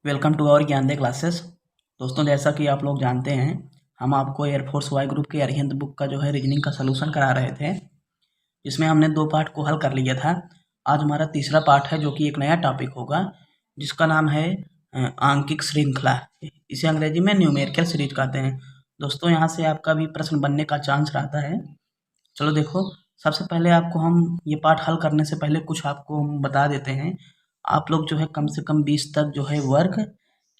Welcome to our Gyande classes. दोस्तों, जैसा कि आप लोग जानते हैं, हम आपको एयरफोर्स वाई ग्रुप के अरिहंत बुक का जो है रीजनिंग का सलूशन करा रहे थे, जिसमें हमने 2 पार्ट को हल कर लिया था। आज हमारा तीसरा पार्ट है, जो कि एक नया टॉपिक होगा, जिसका नाम है आंकिक श्रृंखला। इसे अंग्रेजी में न्यूमेरिकल सीरीज कहते हैं। दोस्तों, यहाँ से आपका भी प्रश्न बनने का चांस रहता है। चलो देखो, सबसे पहले आपको हम ये पार्ट हल करने से पहले कुछ आपको हम बता देते हैं। आप लोग जो है कम से कम 20 तक जो है वर्ग,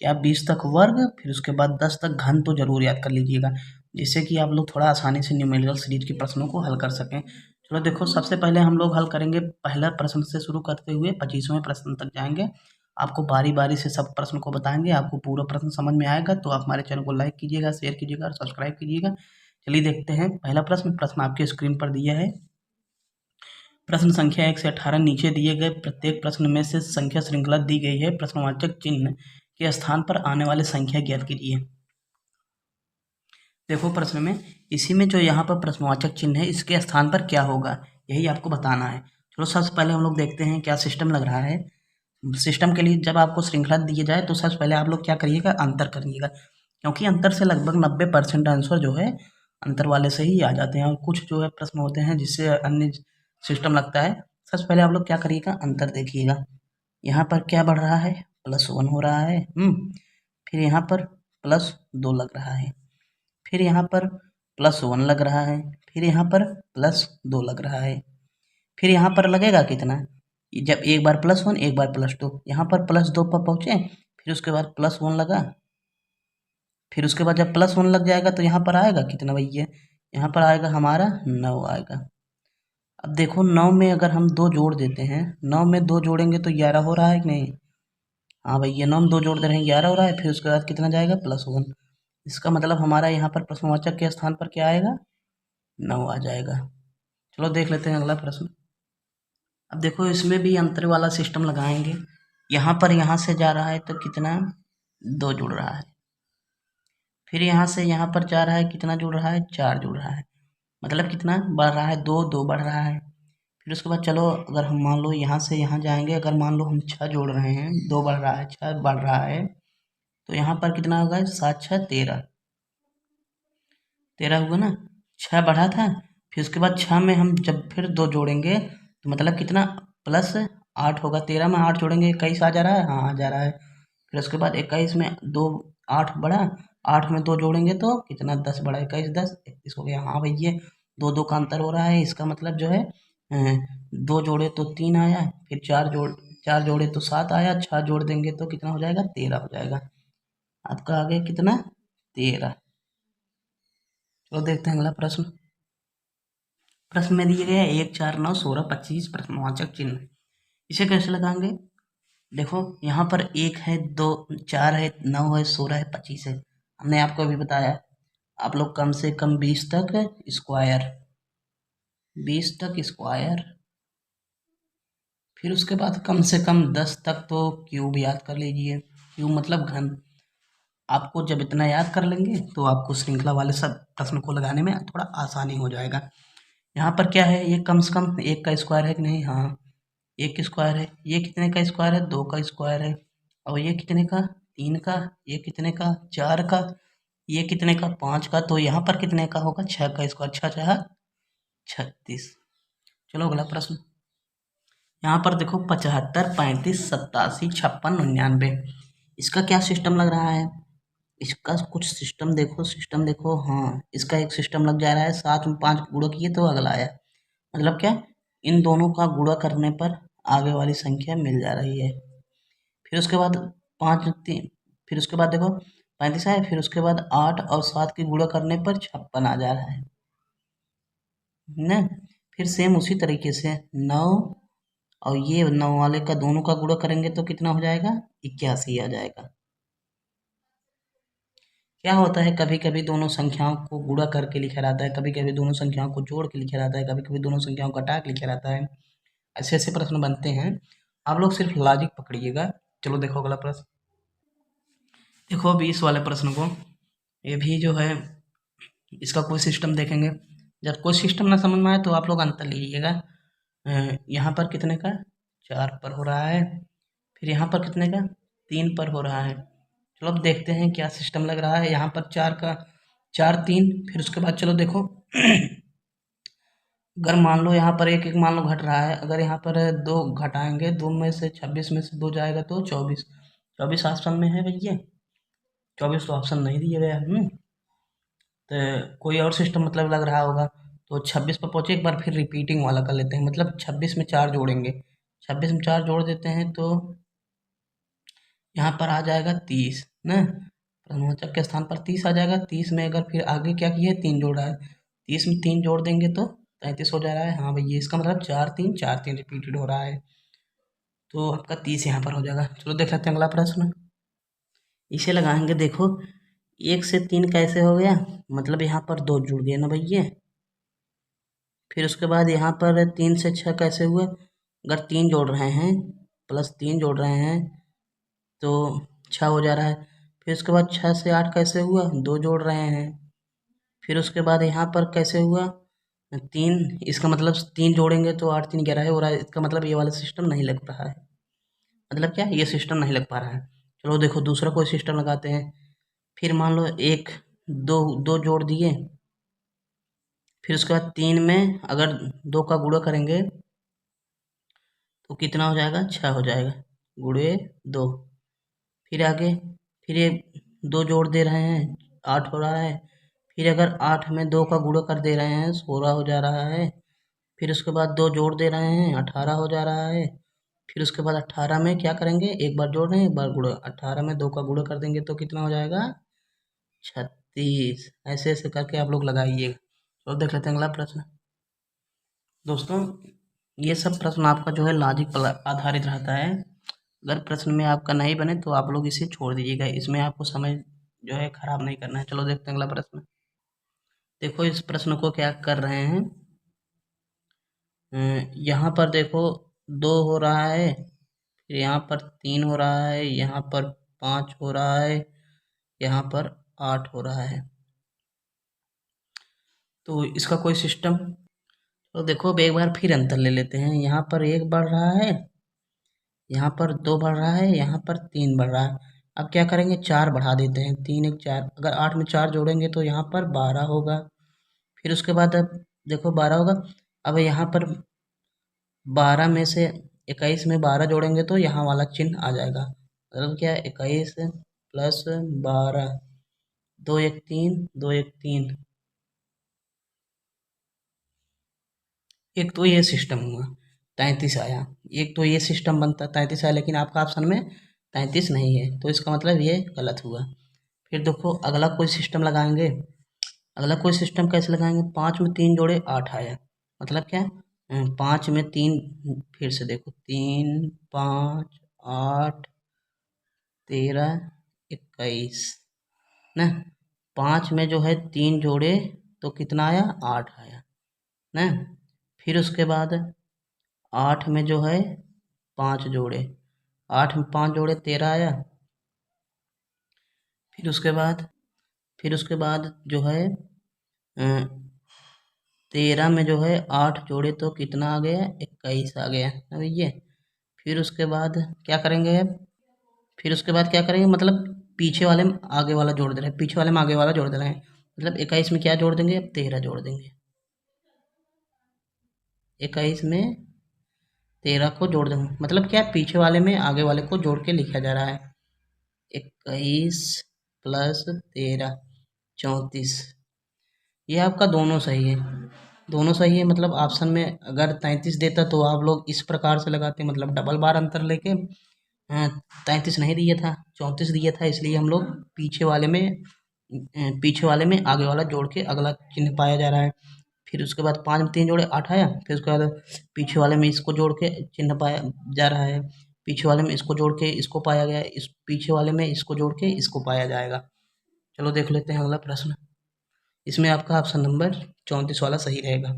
या 20 तक वर्ग, फिर उसके बाद 10 तक घन तो ज़रूर याद कर लीजिएगा, जिससे कि आप लोग थोड़ा आसानी से न्यूमेरिकल सीरीज के प्रश्नों को हल कर सकें। चलो देखो, सबसे पहले हम लोग हल करेंगे पहला प्रश्न से शुरू करते हुए 25वें प्रश्न तक जाएंगे। आपको बारी-बारी से सब प्रश्न को बताएंगे। आपको पूरा प्रश्न समझ में आएगा तो आप हमारे चैनल को लाइक कीजिएगा, शेयर कीजिएगा और सब्सक्राइब कीजिएगा। चलिए देखते हैं पहला प्रश्न आपके स्क्रीन पर दिया है। प्रश्न संख्या 1 से 18 नीचे दिए गए प्रत्येक प्रश्न में से संख्या श्रृंखला दी गई है। प्रश्नवाचक चिन्ह के स्थान पर आने वाले संख्या ज्ञात कीजिए। देखो प्रश्न में, इसी में जो यहाँ पर प्रश्नवाचक चिन्ह है, इसके स्थान पर क्या होगा, यही आपको बताना है। चलो सबसे पहले हम लोग देखते हैं क्या सिस्टम लग रहा है। सिस्टम के लिए जब आपको श्रृंखला दी जाए तो सबसे पहले आप लोग क्या करिएगा, अंतर करिएगा, क्योंकि अंतर से लगभग 90% आंसर जो है अंतर वाले से ही आ जाते हैं। और कुछ जो है प्रश्न होते हैं जिससे अन्य सिस्टम लगता है। सबसे पहले आप लोग क्या करिएगा, अंतर देखिएगा। यहाँ पर क्या बढ़ रहा है, +1 हो रहा है। फिर यहाँ पर +2 लग रहा है। फिर यहाँ पर +1 लग रहा है। फिर यहाँ पर +2 लग रहा है। फिर यहाँ पर लगेगा कितना, जब एक बार +1 एक बार +2, यहाँ पर +2 पर पहुँचे, फिर उसके बाद +1 लगा। फिर उसके बाद जब +1 लग जाएगा तो यहाँ पर आएगा कितना भैया, यहाँ पर आएगा हमारा 9 आएगा। अब देखो 9 में अगर हम 2 जोड़ देते हैं, 9 में 2 जोड़ेंगे तो 11 हो रहा है कि नहीं। हाँ भैया, 9 में 2 जोड़ दे रहे हैं, 11 हो रहा है। फिर उसके बाद कितना जाएगा, +1। इसका मतलब हमारा यहाँ पर प्रश्नवाचक के स्थान पर क्या आएगा, 9 आ जाएगा। चलो देख लेते हैं अगला प्रश्न। अब देखो इसमें भी अंतर वाला सिस्टम लगाएंगे। यहाँ पर यहाँ से जा रहा है तो कितना, 2 जुड़ रहा है। फिर यहाँ से यहाँ पर जा रहा है, कितना जुड़ रहा है, 4 जुड़ रहा है। मतलब कितना बढ़ रहा है, 2 2 बढ़ रहा है। फिर उसके बाद चलो अगर हम मान लो यहाँ से यहाँ जाएंगे, अगर मान लो हम 6 जोड़ रहे हैं, 2 बढ़ रहा है, 6 बढ़ रहा है, तो यहाँ पर कितना होगा, 7 6 13, 13 हुआ ना। 6 बढ़ा था, फिर उसके बाद 6 में हम जब फिर 2 जोड़ेंगे तो मतलब कितना, +8 होगा। 13 में 8 जोड़ेंगे, 21 आ जा रहा है, हाँ आ जा रहा है। फिर उसके बाद 21 में 2 8 बढ़ा, 8 में 2 जोड़ेंगे तो कितना, 10 बढ़ा, 21 10 31 हो गया। हाँ भैया, 2 2 का अंतर हो रहा है। इसका मतलब जो है 2 जोड़े तो 3 आया, फिर 4 जोड़े तो 7 आया, 6 जोड़ देंगे तो कितना हो जाएगा, 13 हो जाएगा। आपका आ गया कितना, 13। चलो देखते हैं अगला प्रश्न। प्रश्न में दिए गए 1 4 9 16 25 प्रश्नवाचक चिन्ह, इसे कैसे लगाएंगे। देखो यहाँ पर 1 है, 2 4 है, 9 है, 16 है, 25 है। हमने आपको अभी बताया, आप लोग कम से कम 20 तक स्क्वायर, 20 तक स्क्वायर, फिर उसके बाद कम से कम 10 तक तो क्यूब याद कर लीजिए। क्यूब मतलब घन। आपको जब इतना याद कर लेंगे तो आपको श्रृंखला वाले सब प्रश्न को लगाने में थोड़ा आसानी हो जाएगा। यहाँ पर क्या है, ये कम से कम 1 का स्क्वायर है कि नहीं, हाँ 1 स्क्वायर है। ये कितने का स्क्वायर है, 2 का स्क्वायर है। और ये कितने का, 3 का। ये कितने का, 4 का। ये कितने का, 5 का। तो यहाँ पर कितने का होगा, 6 का स्क्वायर, 6 6 36। चलो अगला प्रश्न। यहाँ पर देखो 75 35 87 56 99, इसका क्या सिस्टम लग रहा है। इसका कुछ सिस्टम देखो, सिस्टम देखो, हाँ इसका एक सिस्टम लग जा रहा है। 7 में 5 गुणा किए तो अगला आया, मतलब क्या, इन दोनों का गुणा करने पर आगे वाली संख्या मिल जा रही है। फिर उसके बाद 5 3, फिर उसके बाद देखो 35 है, फिर उसके बाद 8 और 7 के गुणा करने पर 56 आ जा रहा है ना। फिर सेम उसी तरीके से 9 और ये 9 वाले का दोनों का गुणा करेंगे तो कितना हो जाएगा, 81 आ जाएगा। क्या होता है, कभी कभी दोनों संख्याओं को गुणा करके लिखा रहता है, कभी कभी दोनों संख्याओं को जोड़ के लिखा रहता है, कभी कभी दोनों संख्याओं को घटा के लिखा रहता है। ऐसे ऐसे प्रश्न बनते हैं, आप लोग सिर्फ लॉजिक पकड़िएगा। चलो देखो अगला प्रश्न। देखो अभी इस वाले प्रश्न को, ये भी जो है इसका कोई सिस्टम देखेंगे। जब कोई सिस्टम ना समझ में आए तो आप लोग अंतर लीजिएगा। यहाँ पर कितने का, 4 पर हो रहा है। फिर यहाँ पर कितने का, 3 पर हो रहा है। चलो अब देखते हैं क्या सिस्टम लग रहा है। यहाँ पर 4 का 4 3, फिर उसके बाद चलो देखो अगर मान लो यहाँ पर एक एक मान लो घट रहा है, अगर यहाँ पर 2 घटाएंगे, 2 में से 26 में से 2 जाएगा तो 24। 24 ऑप्शन में है भैया, 24 तो ऑप्शन नहीं दिए गया। तो कोई और सिस्टम मतलब लग रहा होगा। तो 26 पर पहुँचे, एक बार फिर रिपीटिंग वाला कर लेते हैं, मतलब 26 में 4 जोड़ेंगे। 26 में 4 जोड़ देते हैं तो यहाँ पर आ जाएगा 30 ना, प्रश्नवाचक के स्थान पर 30 आ जाएगा। 30 में अगर फिर आगे क्या किया है, 3 जोड़ा है, 30 में 3 जोड़ देंगे तो 33 हो जा रहा है। हाँ भैया, इसका मतलब 4 3 रिपीटेड हो रहा है, तो आपका 30 यहाँ पर हो जाएगा। चलो देख लेते हैं अगला प्रश्न। इसे लगाएंगे, देखो 1 से 3 कैसे हो गया, मतलब यहाँ पर 2 जुड़ गए ना भैया। फिर उसके बाद यहाँ पर 3 से 6 कैसे हुआ, अगर 3 जोड़ रहे हैं प्लस 3 जोड़ रहे हैं तो 6 हो जा रहा है। फिर उसके बाद 6 से 8 कैसे हुआ, 2 जोड़ रहे हैं। फिर उसके बाद यहाँ पर कैसे हुआ, 3, इसका मतलब 3 जोड़ेंगे तो 8 3 11 हो रहा है। इसका मतलब ये वाला सिस्टम नहीं लग रहा है, मतलब क्या, ये सिस्टम नहीं लग पा रहा है। चलो देखो दूसरा कोई सिस्टम लगाते हैं। फिर मान लो 1 2 2 जोड़ दिए, फिर उसके बाद 3 में अगर 2 का गुणा करेंगे तो कितना हो जाएगा, 6 हो जाएगा, गुणे 2। फिर आगे, फिर ये 2 जोड़ दे रहे हैं, 8 हो रहा है। फिर अगर 8 में 2 का गुणा कर दे रहे हैं, 16 हो जा रहा है। फिर उसके बाद 2 जोड़ दे रहे हैं, 18 हो जा रहा है। फिर उसके बाद 18 में क्या करेंगे, एक बार जोड़ रहे हैं एक बार गुणा, 18 में 2 का गुणा कर देंगे तो कितना हो जाएगा, 36। ऐसे ऐसे करके आप लोग लगाइएगा। तो देख लेते हैं अगला प्रश्न। दोस्तों, ये सब प्रश्न आपका जो है लॉजिक पर आधारित रहता है। अगर प्रश्न में आपका नहीं बने तो आप लोग इसे छोड़ दीजिएगा, इसमें आपको समय जो है खराब नहीं करना है। चलो देखते हैं अगला प्रश्न। देखो इस प्रश्न को क्या कर रहे हैं, यहाँ पर देखो 2 हो रहा है, फिर यहाँ पर 3 हो रहा है, यहाँ पर 5 हो रहा है, यहाँ पर 8 हो रहा है। तो इसका कोई सिस्टम, तो देखो अब एक बार फिर अंतर ले लेते हैं। यहाँ पर 1 बढ़ रहा है, यहाँ पर 2 बढ़ रहा है, यहाँ पर 3 बढ़ रहा है। अब क्या करेंगे, 4 बढ़ा देते हैं, 3 1 4, अगर 8 में 4 जोड़ेंगे तो यहाँ पर 12 होगा। फिर उसके बाद अब देखो 12 होगा। अब यहाँ पर 12 में से 21 में 12 जोड़ेंगे तो यहाँ वाला चिन्ह आ जाएगा, मतलब क्या, 21 प्लस 12, 2 1 3, 2 1 3। एक तो ये सिस्टम हुआ, 33 आया। एक तो ये सिस्टम बनता 33 आया, लेकिन आपका ऑप्शन में 33 नहीं है, तो इसका मतलब ये गलत हुआ। फिर देखो अगला कोई सिस्टम लगाएंगे। अगला कोई सिस्टम कैसे लगाएंगे, 5 में 3 जोड़े 8 आया, मतलब क्या, 5 में 3, फिर से देखो 3 5 8 13 21 ना, 5 में जो है 3 जोड़े तो कितना आया, 8 आया ना। फिर उसके बाद 8 में जो है 5 जोड़े, 8 में 5 जोड़े 13 आया। फिर उसके बाद, जो है 13 में जो है 8 जोड़े तो कितना आ गया, 21 आ गया ना भैया। फिर उसके बाद क्या करेंगे अब, फिर उसके बाद क्या करेंगे, मतलब पीछे वाले में आगे वाला जोड़ दे रहे हैं, पीछे वाले में आगे वाला जोड़ दे रहे हैं, मतलब 21 में क्या जोड़ देंगे, अब 13 जोड़ देंगे। 21 में 13 को जोड़ देंगे, मतलब क्या, पीछे वाले में आगे वाले को जोड़ के लिखा जा रहा है। 21 प्लस 13 34। ये आपका दोनों सही है, दोनों सही है। मतलब ऑप्शन में अगर 33 देता तो आप लोग इस प्रकार से लगाते, मतलब डबल बार अंतर लेके, 33 नहीं दिया था, 34 दिया था, इसलिए हम लोग पीछे वाले में आगे वाला जोड़ के अगला चिन्ह पाया जा रहा है। फिर उसके बाद 5 में 3 जोड़े 8 आया, फिर उसके बाद पीछे वाले में इसको जोड़ के चिन्ह पाया जा रहा है, पीछे वाले में इसको जोड़ के इसको पाया गया, इस पीछे वाले में इसको जोड़ के इसको पाया जाएगा। चलो देख लेते हैं अगला प्रश्न। इसमें आपका ऑप्शन नंबर 34 वाला सही रहेगा।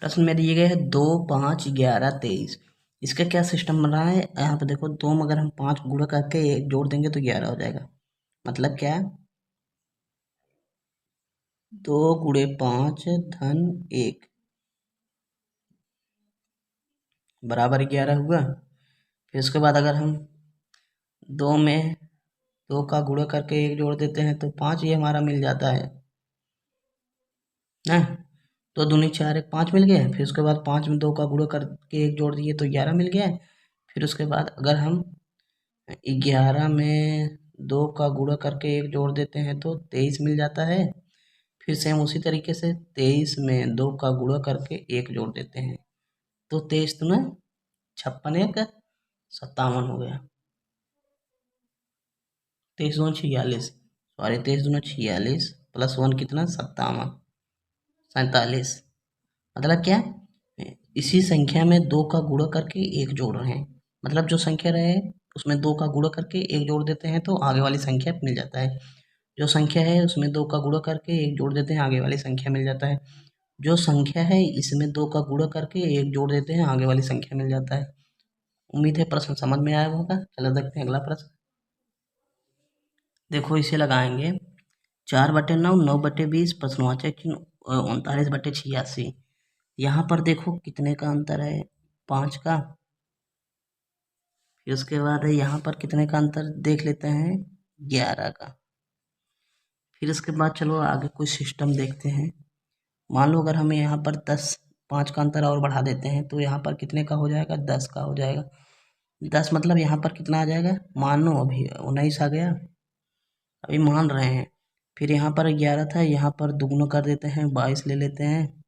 प्रश्न में दिए गए हैं 2 5 11 23, इसका क्या सिस्टम बन रहा है। यहाँ पे देखो 2 में अगर हम 5 गुणा करके एक जोड़ देंगे तो 11 हो जाएगा, मतलब क्या, 2 गुणे 5 धन 1 बराबर 11 हुआ। फिर उसके बाद अगर हम दो में दो का गुणा करके एक जोड़ देते हैं तो 5 ये हमारा मिल जाता है ना। तो दूनी 4 एक 5 मिल गया। फिर उसके बाद 5 में 2 का गुणा करके एक जोड़ दिए तो 11 मिल गया है। फिर उसके बाद अगर हम 11 में 2 का गुणा करके एक जोड़ देते हैं तो 23 मिल जाता है। फिर सेम उसी तरीके से 23 में 2 का गुणा करके एक जोड़ देते हैं तो 23 दूना 56 एक 57 हो गया। 23 दूना 46, सॉरी 23 दूना 46 प्लस 1 कितना 57, 47। मतलब क्या, इसी संख्या में 2 का गुणा करके एक जोड़ रहे हैं। मतलब जो संख्या रहे उसमें 2 का गुणा करके एक जोड़ देते हैं तो आगे वाली संख्या मिल जाता है। जो संख्या है उसमें 2 का गुणा करके एक जोड़ देते हैं, आगे वाली संख्या मिल जाता है। जो संख्या है इसमें 2 का गुणा करके एक जोड़ देते हैं, आगे वाली संख्या मिल जाता है। उम्मीद है प्रश्न समझ में आया होगा। चलो देखते हैं अगला प्रश्न। देखो इसे लगाएंगे 4/9, 9/20, प्रश्नवाचक चिन्ह 39/86। यहाँ पर देखो कितने का अंतर है, 5 का। फिर उसके बाद यहाँ पर कितने का अंतर देख लेते हैं, 11 का। फिर उसके बाद चलो आगे कुछ सिस्टम देखते हैं। मान लो अगर हमें यहाँ पर 10, 5 का अंतर और बढ़ा देते हैं तो यहाँ पर कितने का हो जाएगा, 10 का हो जाएगा। 10 मतलब यहाँ पर कितना आ जाएगा, मानो अभी 19 आ गया, अभी मान रहे हैं। फिर यहाँ पर 11 था, यहाँ पर दुगुना कर देते हैं, 22 ले लेते हैं।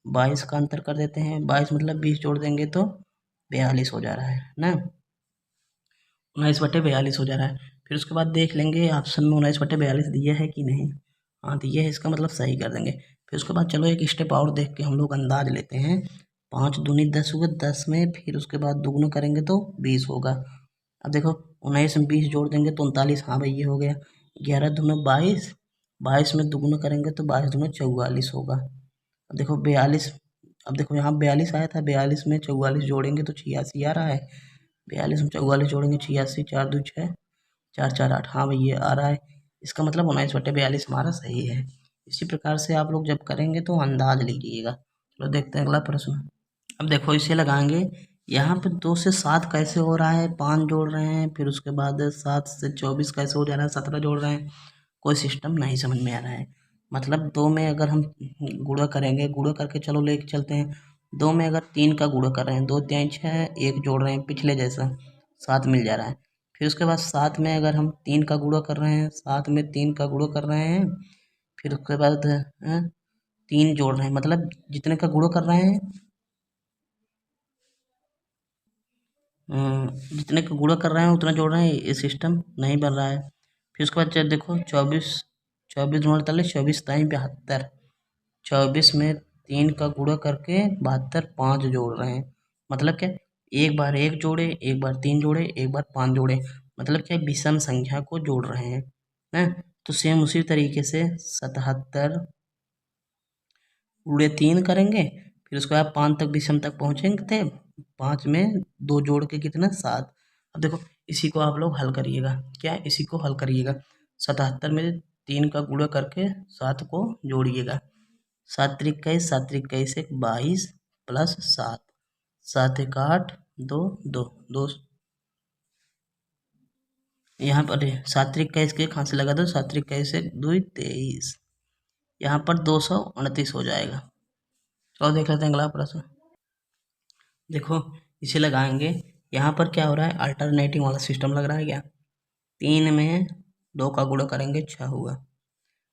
22 का अंतर कर देते हैं, 22 मतलब 20 जोड़ देंगे तो 42 हो जा रहा है ना। 19/42 हो जा रहा है। फिर उसके बाद देख लेंगे ऑप्शन में 19/42 दिया है कि नहीं। हाँ दिया है, इसका मतलब सही कर देंगे। फिर उसके बाद चलो एक स्टेप और देख के हम लोग अंदाज लेते हैं। 5 दूनी 10 हुआ, 10 में फिर उसके बाद दुगुना करेंगे तो 20 होगा। अब देखो 19 में 20 जोड़ देंगे तो 39, हाँ भाई ये हो गया। 11 दूना 22, 22 में दुगुना करेंगे तो 22 दूना 44 होगा। अब देखो 42, अब देखो यहाँ 42 आया था, 42 में 44 जोड़ेंगे तो 86 आ रहा है। 42 में 44 जोड़ेंगे 86, 4 दूनी 6, 4 4 8, हाँ भाई ये आ रहा है। इसका मतलब 19/42 हमारा सही है। इसी प्रकार से आप लोग जब करेंगे तो अंदाज लीजिएगा। चलो देखते हैं अगला प्रश्न। अब देखो इसे लगाएंगे, यहाँ पे 2 से 7 कैसे हो रहा है, 5 जोड़ रहे हैं। फिर उसके बाद 7 से 24 कैसे हो जा रहा है, 17 जोड़ रहे हैं। कोई सिस्टम नहीं समझ में आ रहा है। मतलब 2 में अगर हम गुणा करेंगे, गुणा करके चलो लेके चलते हैं। 2 में अगर 3 का गुणा कर रहे हैं, 2 3 6, एक जोड़ रहे हैं पिछले जैसा, 7 मिल जा रहा है। फिर उसके बाद 7 में अगर हम 3 का गुणा कर रहे हैं, 7 में 3 का गुणा कर रहे हैं। फिर उसके बाद 3 जोड़ रहे हैं, मतलब जितने का गुणा कर रहे हैं, जितने का गुणा कर रहे हैं उतना जोड़ रहे हैं, ये सिस्टम नहीं बन रहा है। फिर उसके बाद देखो 24, 24 दूना 48, 24 ताई 72। 24 में 3 का गुणा करके 72, 5 जोड़ रहे हैं। मतलब क्या, एक बार 1 जोड़े, एक बार 3 जोड़े, एक बार 5 जोड़े। मतलब क्या, विषम संख्या को जोड़ रहे हैं ना। तो सेम उसी तरीके से 77 गुणे 3 करेंगे। फिर उसके बाद 5 तक विषम तक पहुँचेंगे थे, 5 में 2 जोड़ के कितना 7। अब देखो इसी को आप लोग हल करिएगा, क्या इसी को हल करिएगा। 77 में 3 का गुणा करके 7 को जोड़िएगा। 7 त्रिक इक्कीस, 7 त्रिक इक्कीस, 22 प्लस 7, 7 एक 8, 2 2 2। यहाँ पर 7 त्रिक इक्कीस के खांसी लगा दो, 7 त्रिक इक्कीस 2 23, यहाँ पर 229 हो जाएगा। चलो देख लेते हैं अगला प्रश्न। देखो इसे लगाएंगे, यहाँ पर क्या हो रहा है, अल्टरनेटिंग वाला सिस्टम लग रहा है क्या। 3 में 2 का गुणा करेंगे 6 हुआ।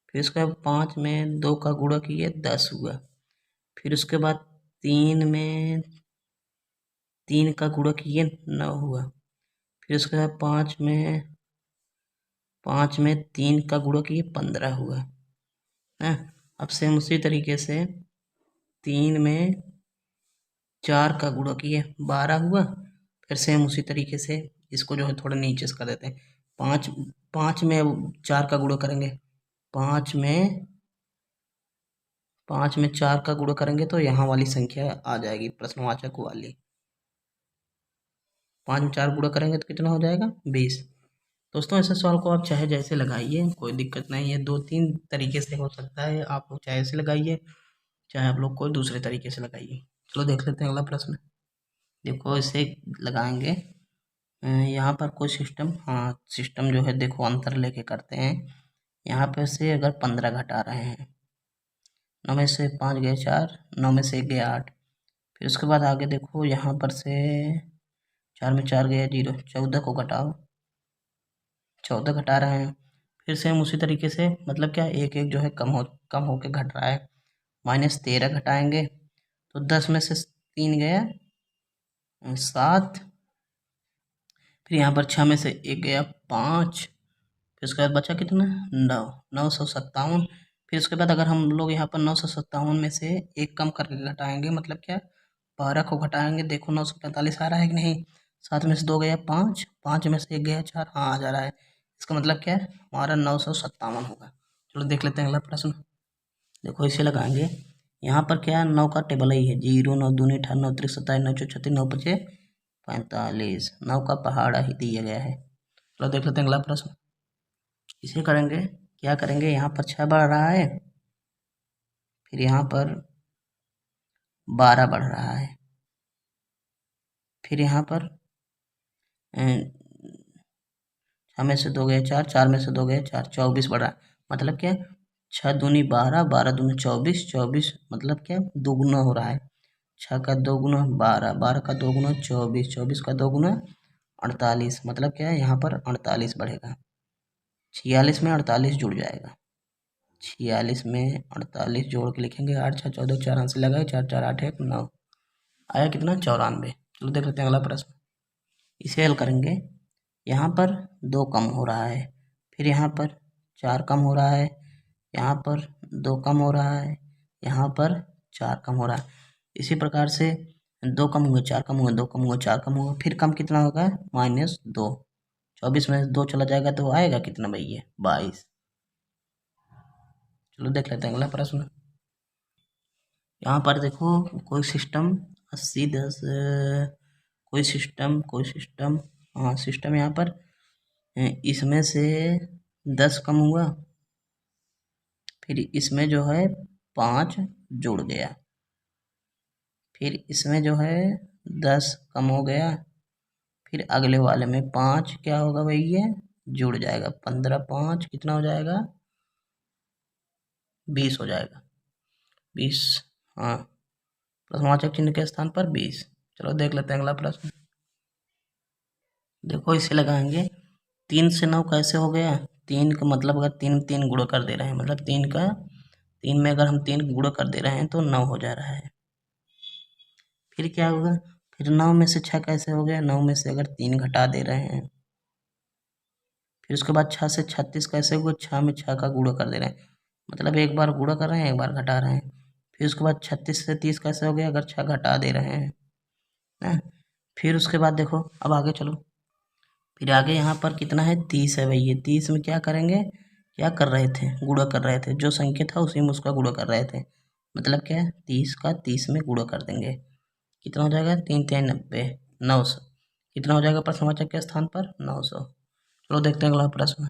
फिर उसके बाद 5 में 2 का गुणा किए 10 हुआ। फिर उसके बाद 3 में 3 का गुणा किए 9 हुआ। फिर उसके बाद 5 में 3 का गुणा किए 15 हुआ है। अब सेम उसी तरीके से 3 में 4 का गुणा किए 12 हुआ। फिर सेम उसी तरीके से इसको जो है थोड़ा नीचे से कर देते हैं। 5 में 4 का गुणा करेंगे, 5 में 4 का गुणा करेंगे तो यहाँ वाली संख्या आ जाएगी प्रश्नवाचक वाली। 5 में 4 गुणा करेंगे तो कितना हो जाएगा 20। दोस्तों ऐसे सवाल को आप चाहे जैसे लगाइए, कोई दिक्कत नहीं है। 2 3 तरीके से हो सकता है, आप लोग चाहे ऐसे लगाइए, चाहे आप लोग कोई दूसरे तरीके से लगाइए। चलो देख लेते हैं अगला प्रश्न। देखो इसे लगाएंगे, यहाँ पर कोई सिस्टम, हाँ सिस्टम जो है देखो अंतर लेके करते हैं। यहाँ पे से अगर 15 घटा रहे हैं, 9 में से 5 गए 4, 9 में से 1 गया 8। फिर उसके बाद आगे देखो यहाँ पर से 4 में 4 गया 0, 14 को घटाओ, 14 घटा रहे हैं। फिर सेम उसी तरीके से मतलब क्या एक एक जो है कम होके घट रहा है। -13 घटाएंगे तो 10 में से 3 गया 7। फिर यहाँ पर 6 में से 1 गया 5। फिर उसके बाद बचा कितना 9, 957। फिर उसके बाद अगर हम लोग यहाँ पर 957 में से एक कम करके घटाएंगे मतलब क्या 12 को घटाएंगे, देखो 945 आ रहा है कि नहीं। 7 में से 2 गया 5, 5 में से 1 गया 4, हाँ आ जा रहा है। इसका मतलब क्या है हमारा 957 होगा। चलो देख लेते हैं अगला प्रश्न। देखो इसे लगाएंगे, यहाँ पर क्या 9 का टेबल ही है, 0, 9 दूनी 18, 9 त्रिक 27, 9 चौक 36, 9 पचे 45, 9 का पहाड़ा ही दिया गया है। चलो देख लेते हैं अगला प्रश्न। इसे करेंगे, क्या करेंगे, यहाँ पर 6 बढ़ रहा है, फिर यहाँ पर 12 बढ़ रहा है, फिर यहाँ पर 6 में से 2 गए 4, 4 में से 2 गए 4, 24 बढ़ रहा है। मतलब क्या 6 दूनी 12, 12 दूनी 24, 24 मतलब क्या दोगुना हो रहा है। 6 का 2 गुना 12, 12 का 2 गुना 24, 24 का 2 गुना 48, मतलब क्या है यहाँ पर 48 बढ़ेगा। 46 में 48 जुड़ जाएगा, 46 में 48 जोड़ के लिखेंगे, 8 6 14, 4 आंसर लगाए, 4 4 8 1 9, आया कितना 94। चलो देख लेते हैं अगला प्रश्न। इसे हल करेंगे, यहाँ पर 2 कम हो रहा है, फिर यहाँ पर 4 कम हो रहा है, यहाँ पर 2 कम हो रहा है, यहाँ पर 4 कम हो रहा है। इसी प्रकार से 2 कम हुए 4 कम हुए, 2 कम हुए 4 कम हुए, फिर कम कितना होगा -2। 24 में 2 चला जाएगा तो आएगा कितना भैया 22। चलो देख लेते हैं अगला प्रश्न। यहाँ पर देखो कोई सिस्टम 80 10 कोई सिस्टम हाँ सिस्टम यहाँ पर इसमें से 10 कम हुआ, फिर इसमें जो है 5 जुड़ गया, फिर इसमें जो है 10 कम हो गया, फिर अगले वाले में 5 क्या होगा भैया जुड़ जाएगा, 15 5 कितना हो जाएगा 20 हो जाएगा, 20 हाँ प्रश्नवाचक चिन्ह के स्थान पर 20। चलो देख लेते हैं अगला प्रश्न। देखो इसे लगाएंगे, 3 से 9 कैसे हो गया, 3 का मतलब अगर 3 3 गुणा कर दे रहे हैं मतलब 3 में अगर हम 3 गुणा कर दे रहे हैं तो 9 हो जा रहा है। फिर क्या होगा, फिर 9 में से 6 कैसे हो गया, 9 में से अगर 3 घटा दे रहे हैं, फिर उसके बाद 6 से 36 कैसे हुआ, 6 में 6 का गुणा कर दे रहे हैं मतलब एक बार गुणा कर रहे हैं एक बार घटा रहे हैं। फिर उसके बाद 36 से 30 कैसे हो गया, अगर 6 घटा दे रहे हैं ना। फिर उसके बाद देखो अब आगे चलो, फिर आगे यहाँ पर कितना है 30 है भैया, 30 में क्या करेंगे, क्या कर रहे थे गुणा कर रहे थे, जो संख्या था उसी में उसका गुणा कर रहे थे, मतलब क्या है 30 का 30 में गुणा कर देंगे, कितना हो जाएगा 3 3 90, 900 कितना हो जाएगा प्रश्नवाचक के स्थान पर 900। चलो देखते हैं अगला प्रश्न।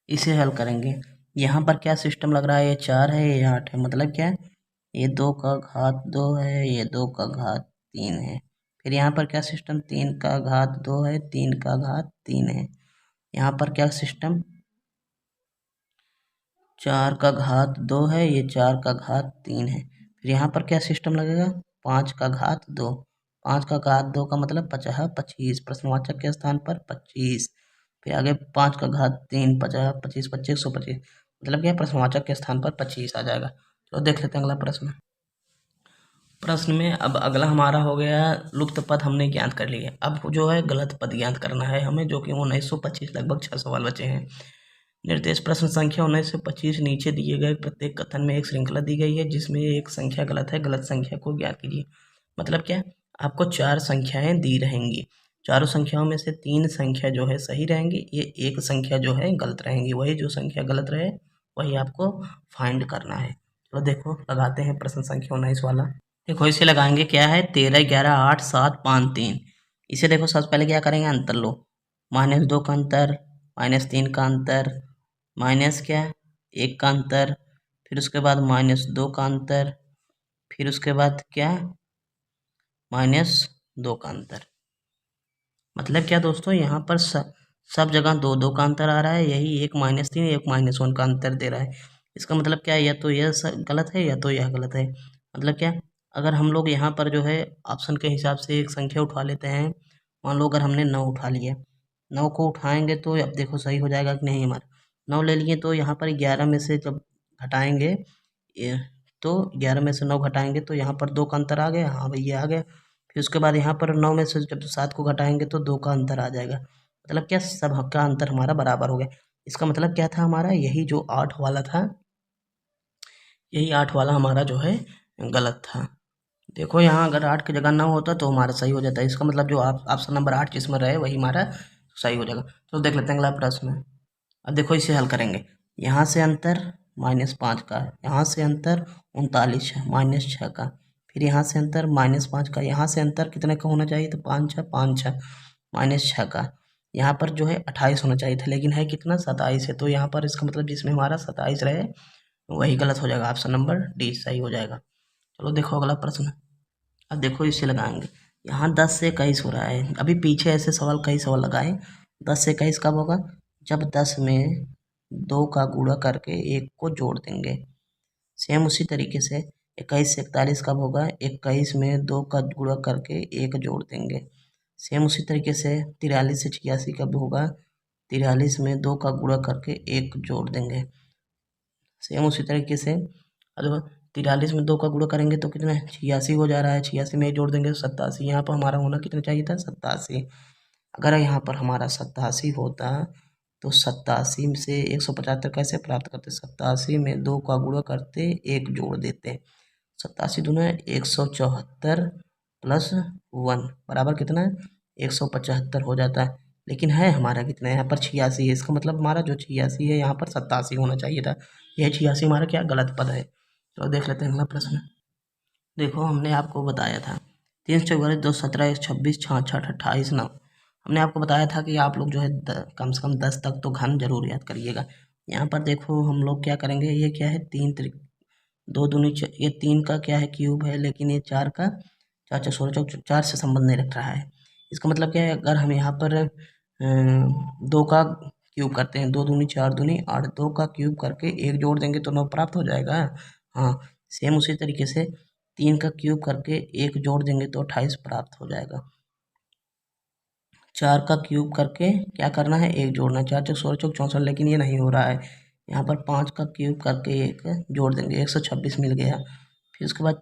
इसे हल करेंगे, यहाँ पर क्या सिस्टम लग रहा है, ये 4 है ये 8 है, मतलब क्या है ये 2 का घात 2 है, ये 2 का घात 3 है। फिर यहाँ पर क्या सिस्टम 3 का घात 2 है, 3 का घात 3 है। यहाँ पर क्या सिस्टम 4 का घात 2 है, ये 4 का घात 3 है। फिर यहाँ पर क्या सिस्टम लगेगा 5 का घात 2, 5 का घात 2 का मतलब 50 25, प्रश्नवाचक के स्थान पर 25। फिर आगे 5 का घात 3 50 25 25 125, मतलब क्या प्रश्नवाचक के स्थान पर 25 आ जाएगा। तो देख लेते हैं अगला प्रश्न। प्रश्न में अब अगला हमारा हो गया लुप्त पद हमने ज्ञात कर लिए, अब जो है गलत पद ज्ञात करना है हमें, जो कि 1925 लगभग 6 सवाल बचे हैं। निर्देश प्रश्न संख्या 1925 नीचे दिए गए प्रत्येक कथन में एक श्रृंखला दी गई है जिसमें एक संख्या गलत है, गलत संख्या को ज्ञात कीजिए। मतलब क्या आपको 4 संख्याएं दी रहेंगी, चारों संख्याओं में से 3 संख्या जो है सही रहेंगी, ये एक संख्या जो है गलत रहेंगी, वही जो संख्या गलत रहे वही आपको फाइंड करना है। तो देखो लगाते हैं प्रश्न संख्या 19 वाला। देखो इसे लगाएंगे, क्या है 13 11 8 7 5 3। इसे देखो सबसे पहले क्या करेंगे अंतर लो, -2 का अंतर, -3 का अंतर, माइनस क्या 1 का अंतर, फिर उसके बाद -2 का अंतर, फिर उसके बाद क्या -2 का अंतर। मतलब क्या दोस्तों, यहाँ पर सब जगह दो दो का अंतर आ रहा है, यही एक -3 एक -1 का अंतर दे रहा है। इसका मतलब क्या है, या तो यह गलत है या तो यह गलत है। मतलब क्या, अगर हम लोग यहाँ पर जो है ऑप्शन के हिसाब से एक संख्या उठा लेते हैं, मान लो अगर हमने 9 उठा लिया, 9 को उठाएंगे तो अब देखो सही हो जाएगा कि नहीं हमारा। 9 ले लिए तो यहाँ पर 11 में से जब घटाएंगे, ये तो 11 में से 9 घटाएंगे तो यहाँ पर 2 का अंतर आ गया, हाँ भाई ये आ गया। फिर उसके बाद यहाँ पर 9 में से जब 7 को घटाएंगे तो 2 का अंतर आ जाएगा। मतलब क्या, सब का अंतर हमारा बराबर हो गया। इसका मतलब क्या था हमारा, यही जो 8 वाला था, यही 8 वाला हमारा जो है गलत था। देखो यहाँ अगर 8 की जगह 9 होता तो हमारा सही हो जाता है। इसका मतलब जो आप ऑप्शन नंबर 8 जिसमें रहे वही हमारा सही हो जाएगा। तो देख लेते हैं अगला प्रश्न। अब देखो इसे हल करेंगे। यहाँ से अंतर -5 का, यहाँ से अंतर 39 है -6 का, फिर यहाँ से अंतर -5 का, यहाँ से अंतर कितने का होना चाहिए, तो 5 है, 5 है -6 का। यहाँ पर जो है 28 होना चाहिए था, लेकिन है कितना, 27 है। तो यहाँ पर इसका मतलब जिसमें हमारा 27 रहे वही गलत हो जाएगा, ऑप्शन नंबर डी सही हो जाएगा। चलो देखो अगला प्रश्न। अब देखो इसे लगाएंगे। यहाँ 10 से 21 हो रहा है, अभी पीछे ऐसे सवाल कई सवाल लगाए। 10 से 21 कब होगा, जब 10 में 2 का गुणा करके 1 को जोड़ देंगे। सेम उसी तरीके से 21 से 41 कब होगा, 21 में 2 का गुणा करके 1 जोड़ देंगे। सेम उसी तरीके से 43 से 86 कब होगा, 43 में 2 का गुणा करके 1 जोड़ देंगे। सेम उसी तरीके से अगर 43 में 2 का गुणा करेंगे तो कितना, 86 हो जा रहा है, 86 में 1 जोड़ देंगे तो 87। यहाँ पर हमारा होना कितना चाहिए था, 87। अगर यहाँ पर हमारा 87 होता तो 87 में से 175 कैसे प्राप्त करते, 87 में 2 का गुणा करते 1 जोड़ देते। 87 दूना 174 प्लस 1 बराबर कितना है, 175 हो जाता है। लेकिन है हमारा कितना है, यहाँ पर 86 है। इसका मतलब हमारा जो 86 है यहाँ पर 87 होना चाहिए था। यह 86 हमारा क्या गलत पद है। तो देख लेते हैं अगला प्रश्न। देखो हमने आपको बताया था 3 × 4 = 2 17 1 26 66 28 9। हमने आपको बताया था कि आप लोग जो है कम से कम 10 तक तो घन जरूर याद करिएगा। यहाँ पर देखो हम लोग क्या करेंगे, ये क्या है, 2 दूनी ये 3 का क्या है, क्यूब है, लेकिन ये 4 का 4 4 16 4 से संबंध नहीं रख रहा है। इसका मतलब क्या है, अगर हम यहाँ पर 2 का क्यूब करते हैं, 2 दूनी 4 दूनी 8, 2 का क्यूब करके 1 जोड़ देंगे तो 9 प्राप्त हो जाएगा। हाँ, सेम उसी तरीके से 3 का क्यूब करके 1 जोड़ देंगे तो 28 प्राप्त हो जाएगा। 4 का क्यूब करके क्या करना है, 1 जोड़ना है, 4 4 16 64, लेकिन ये नहीं हो रहा है। यहाँ पर 5 का क्यूब करके 1 जोड़ देंगे, 126 मिल गया। फिर उसके बाद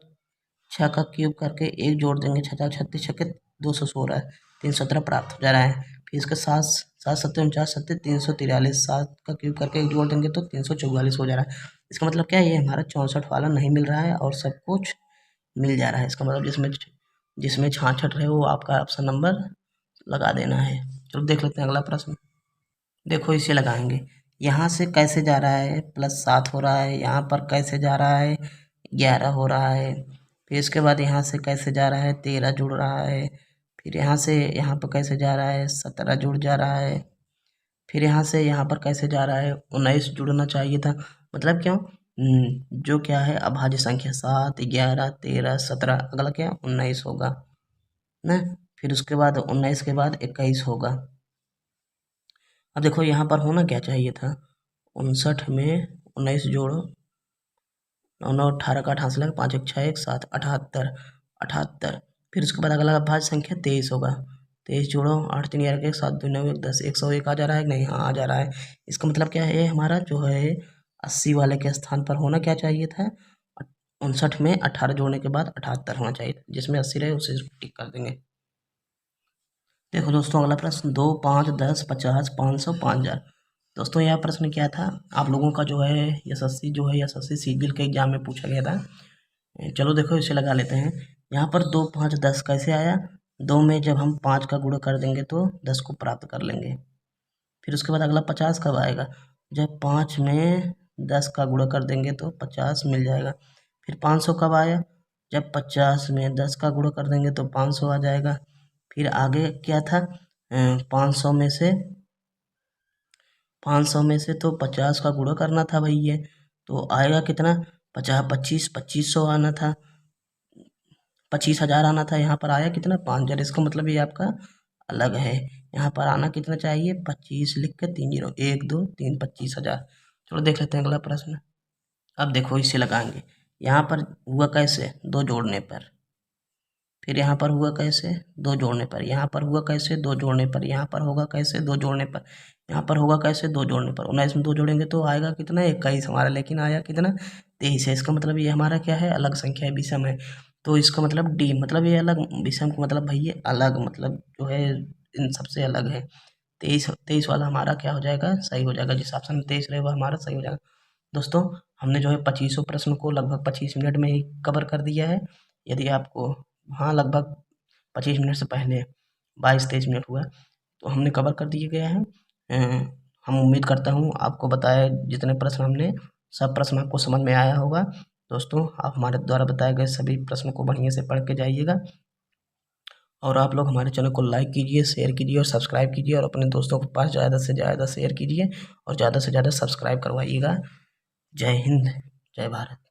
6 का क्यूब करके 1 जोड़ देंगे, 6 4 36 छक्के 216, 317 प्राप्त हो जा रहा है। फिर इसके 7 7 7 49 7 343, 7 का क्यूब करके 1 जोड़ देंगे तो 344 हो जा रहा है। इसका मतलब क्या है, ये हमारा 64 वाला नहीं मिल रहा है और सब कुछ मिल जा रहा है। इसका मतलब जिसमें जिसमें 66 रहे वो आपका ऑप्शन नंबर लगा देना है। चलो देख लेते हैं अगला प्रश्न। देखो इसे लगाएंगे। यहाँ से कैसे जा रहा है, +7 हो रहा है, यहाँ पर कैसे जा रहा है, 11 हो रहा है। फिर इसके बाद यहाँ से कैसे जा रहा है, 13 जुड़ रहा है। फिर यहाँ से यहाँ पर कैसे जा रहा है, 17 जुड़ जा रहा है। फिर यहाँ से यहाँ पर कैसे जा रहा है, 19 जुड़ना चाहिए था। मतलब क्यों, जो क्या है अभाज्य संख्या 7 11 13 17, अगला क्या 19 होगा ना। फिर उसके बाद 19 के बाद 21 होगा। अब देखो यहाँ पर होना क्या चाहिए था, 59 में 19 जोड़ो, 9 9 18 का 88 लगा, 5 1 6 1 7 78 78। फिर उसके बाद अगला भाज्य संख्या 23 होगा, 23 जोड़ो, 8 3 11 1 7 2 9 1 10, 101 आ जा रहा है कि नहीं, हाँ आ जा रहा है। इसका मतलब क्या है, हमारा जो है 80 वाले के स्थान पर होना क्या चाहिए था, 59 में 18 जोड़ने के बाद 78 होना चाहिए था, जिसमें 80 रहे उसे टिक कर देंगे। देखो दोस्तों अगला प्रश्न, 2 5 10 50 500 5000। दोस्तों यह प्रश्न क्या था, आप लोगों का जो है एसएससी जो है एसएससी सिविल के एग्जाम में पूछा गया था। चलो देखो इसे लगा लेते हैं। यहाँ पर 2 5 10 कैसे आया, 2 में जब हम 5 का गुणा कर देंगे तो 10 को प्राप्त कर लेंगे। फिर उसके बाद अगला 50 कब आएगा, जब 5 में 10 का गुणा कर देंगे तो 50 मिल जाएगा। फिर 500 कब आया, जब 50 में 10 का गुणा कर देंगे तो 500 आ जाएगा। फिर आगे क्या था, 500 में से 500 में से तो 50 का गुणा करना था भाई, ये तो आएगा कितना, 50 25 2500 आना था, 25,000 आना था। यहाँ पर आया कितना, 5,000। इसका मतलब ये आपका अलग है। यहाँ पर आना कितना चाहिए, 25 लिख के 3 0 1 2 3 25,000। चलो देख लेते हैं अगला प्रश्न। अब देखो इसे लगाएंगे, यहाँ पर हुआ कैसे, 2 जोड़ने पर, फिर यहाँ पर हुआ कैसे, 2 जोड़ने पर, यहाँ पर हुआ कैसे, 2 जोड़ने पर, यहाँ पर होगा कैसे, 2 जोड़ने पर, यहाँ पर होगा कैसे, 2 जोड़ने पर। 19 में 2 जोड़ेंगे तो आएगा कितना, 21 हमारा, लेकिन आया कितना, 23 है। इसका मतलब ये हमारा क्या है, अलग संख्या है, विषम है। तो इसका मतलब डी, मतलब ये अलग, विषम का मतलब भाई ये अलग, मतलब जो है इन सबसे अलग है। 23 वाला हमारा क्या हो जाएगा, सही हो जाएगा। जिस ऑप्शन में 23 रहेगा हमारा सही हो जाएगा। दोस्तों हमने जो है 25 प्रश्न को लगभग 25 मिनट में ही कवर कर दिया है। यदि आपको, हाँ लगभग 25 मिनट से पहले 22-23 मिनट हुआ, तो हमने कवर कर दिए गए हैं। हम उम्मीद करता हूँ आपको बताए जितने प्रश्न हमने, सब प्रश्न आपको समझ में आया होगा। दोस्तों आप हमारे द्वारा बताए गए सभी प्रश्न को बढ़िया से पढ़ के जाइएगा, और आप लोग हमारे चैनल को लाइक कीजिए, शेयर कीजिए और सब्सक्राइब कीजिए, और अपने दोस्तों के पास ज़्यादा से ज़्यादा शेयर कीजिए और ज़्यादा से ज़्यादा सब्सक्राइब करवाइएगा। जय हिंद, जय भारत।